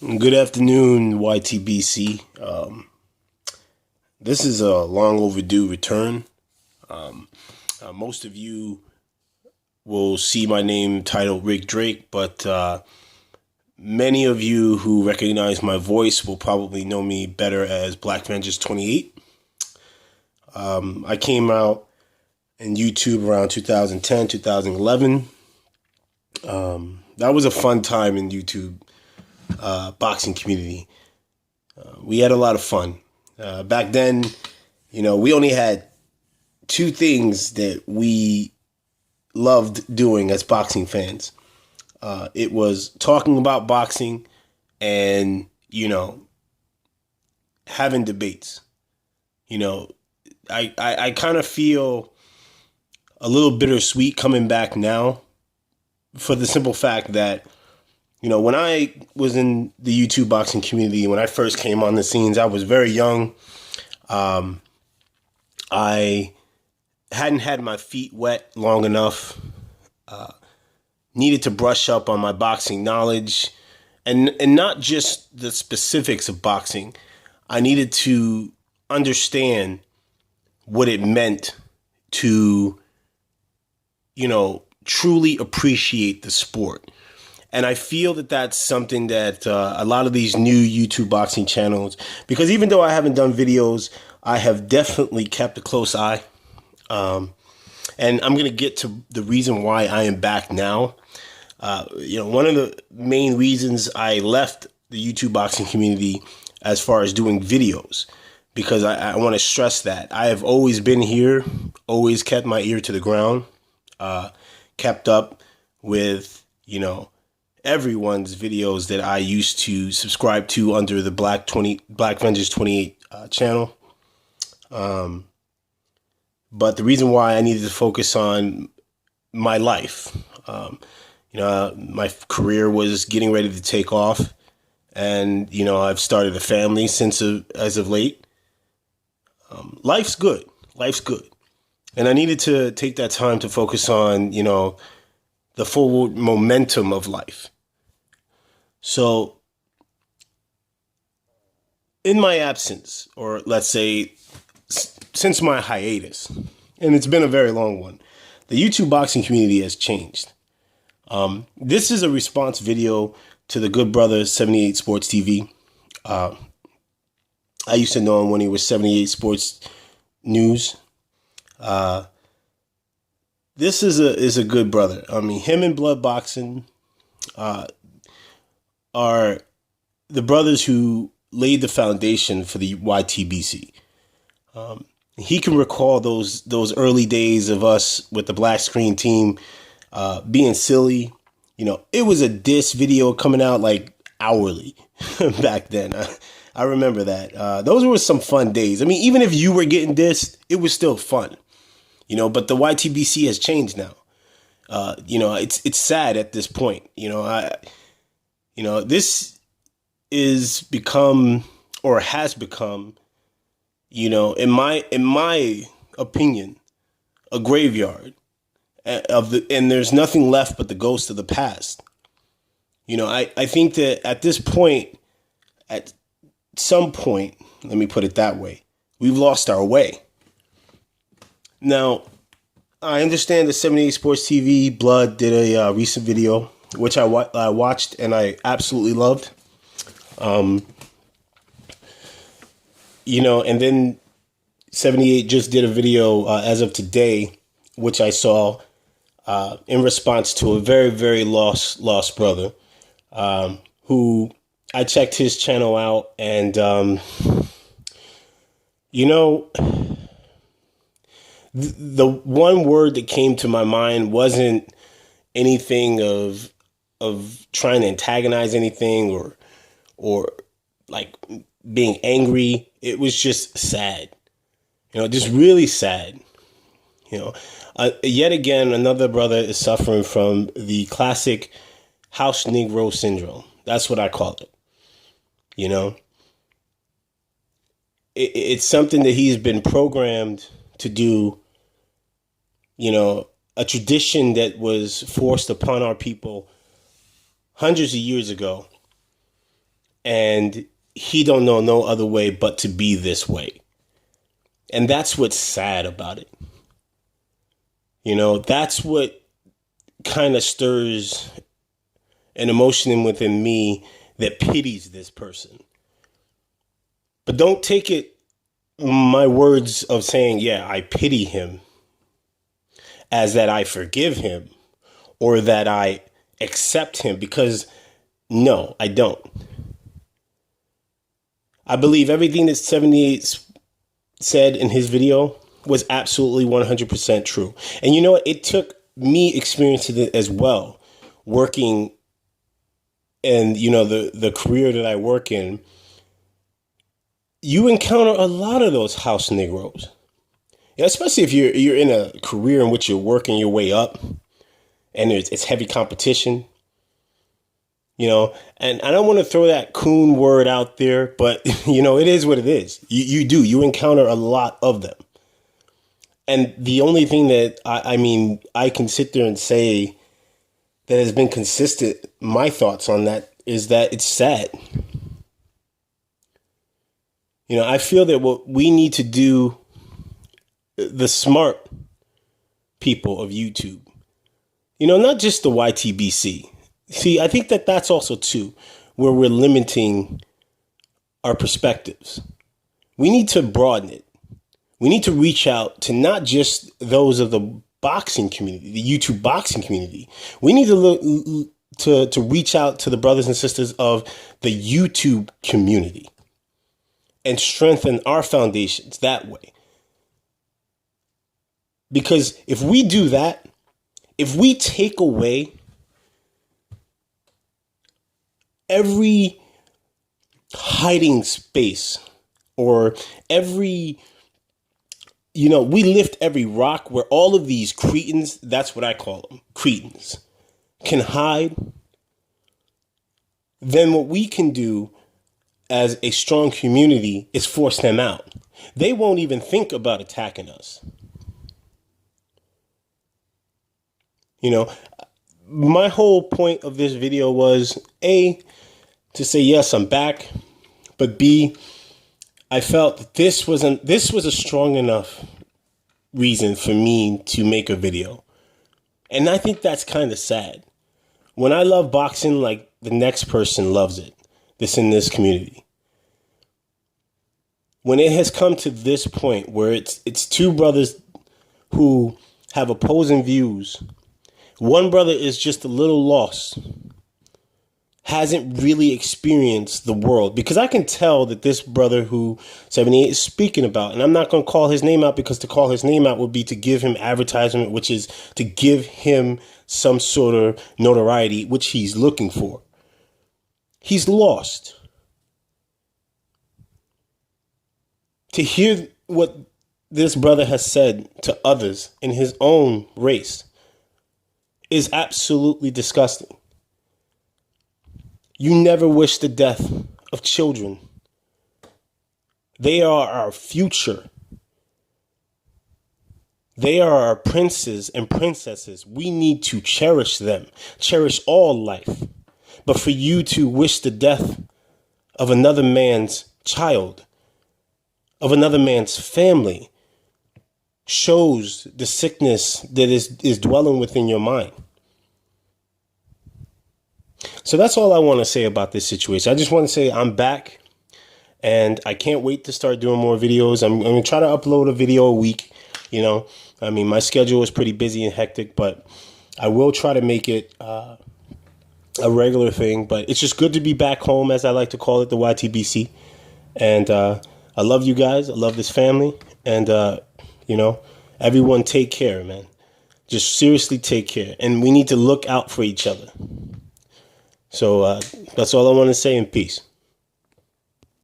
Good afternoon, YTBC. This is a long overdue return. Most of you will see my name titled Rick Drake, but many of you who recognize my voice will probably know me better as Black Vengeance 28. I came out in YouTube around 2010, 2011. That was a fun time in YouTube boxing community. We had a lot of fun. Back then, we only had two things that we loved doing as boxing fans. It was talking about boxing and, having debates. I kind of feel a little bittersweet coming back now for the simple fact that, when I was in the YouTube boxing community, when I first came on the scenes, I was very young. I hadn't had my feet wet long enough. Needed to brush up on my boxing knowledge, and not just the specifics of boxing. I needed to understand what it meant to, truly appreciate the sport. And I feel that that's something that a lot of these new YouTube boxing channels, because even though I haven't done videos, I have definitely kept a close eye. And I'm going to get to the reason why I am back now. One of the main reasons I left the YouTube boxing community as far as doing videos, because I want to stress that I have always been here, always kept my ear to the ground, kept up with, everyone's videos that I used to subscribe to under the Black Vengeance 28 channel. But the reason why I needed to focus on my life, my career was getting ready to take off, and I've started a family as of late. Life's good, and I needed to take that time to focus on the forward momentum of life. So in my absence, or let's say since my hiatus, and it's been a very long one, the YouTube boxing community has changed. This is a response video to the good brother 78SPORTSTV. I used to know him when he was 78 Sports News. This is a good brother. I mean, him and Blood Boxing are the brothers who laid the foundation for the YTBC. He can recall those early days of us with the black screen team being silly. It was a diss video coming out like hourly back then. I remember that. Those were some fun days. I mean, even if you were getting dissed, it was still fun. But the YTBC has changed now. It's sad at this point. This is become, or has become, in my opinion, a graveyard and there's nothing left but the ghost of the past. I think that at this point, at some point, let me put it that way, we've lost our way. Now, I understand the 78 Sports TV Blood did a recent video, which I watched and I absolutely loved. And then 78 just did a video as of today, which I saw in response to a very, very lost brother who I checked his channel out, and the one word that came to my mind wasn't anything of trying to antagonize anything or like being angry. It was just sad, just really sad. Yet again, another brother is suffering from the classic house Negro syndrome. That's what I call it. It's something that he's been programmed to do, a tradition that was forced upon our people hundreds of years ago. and he don't know no other way but to be this way. And that's what's sad about it. You know, that's what kind of stirs an emotion within me that pities this person. But don't take it, my words of saying, yeah, I pity him, as that I forgive him or that I accept him, because no, I don't. I believe everything that 78 said in his video was absolutely 100% true. And you know what? It took me experiencing it as well, working in, you know, the career that I work in. You encounter a lot of those house Negroes. Yeah, especially if you're in a career in which you're working your way up and it's heavy competition, you know, and I don't want to throw that coon word out there, but, you know, it is what it is. You encounter a lot of them. And the only thing that I can sit there and say that has been consistent, my thoughts on that, is that it's sad. You know, I feel that what we need to do, the smart people of YouTube, you know, not just the YTBC. See, I think that that's also too where we're limiting our perspectives. We need to broaden it. We need to reach out to not just those of the boxing community, the YouTube boxing community. We need to look to reach out to the brothers and sisters of the YouTube community and strengthen our foundations that way. Because if we do that, if we take away every hiding space or every, you know, we lift every rock where all of these cretins, that's what I call them, cretins, can hide, then what we can do as a strong community is force them out. They won't even think about attacking us. You know, my whole point of this video was A, to say, yes, I'm back, but B, I felt that this was a strong enough reason for me to make a video. And I think that's kind of sad. When I love boxing like the next person loves it, this in this community. When it has come to this point where it's two brothers who have opposing views, one brother is just a little lost, hasn't really experienced the world. Because I can tell that this brother who 78 is speaking about, and I'm not going to call his name out, because to call his name out would be to give him advertisement, which is to give him some sort of notoriety, which he's looking for. He's lost. To hear what this brother has said to others in his own race is absolutely disgusting. You never wish the death of children. They are our future. They are our princes and princesses. We need to cherish them, cherish all life. But for you to wish the death of another man's child, of another man's family, shows the sickness that is dwelling within your mind. So that's all I want to say about this situation. I just want to say I'm back, and I can't wait to start doing more videos. I'm going to try to upload a video a week. You know, I mean, my schedule is pretty busy and hectic, but I will try to make it a regular thing. But it's just good to be back home, as I like to call it, the YTBC. And I love you guys. I love this family. And, you know, everyone take care, man. Just seriously take care. And we need to look out for each other. So that's all I want to say, in peace.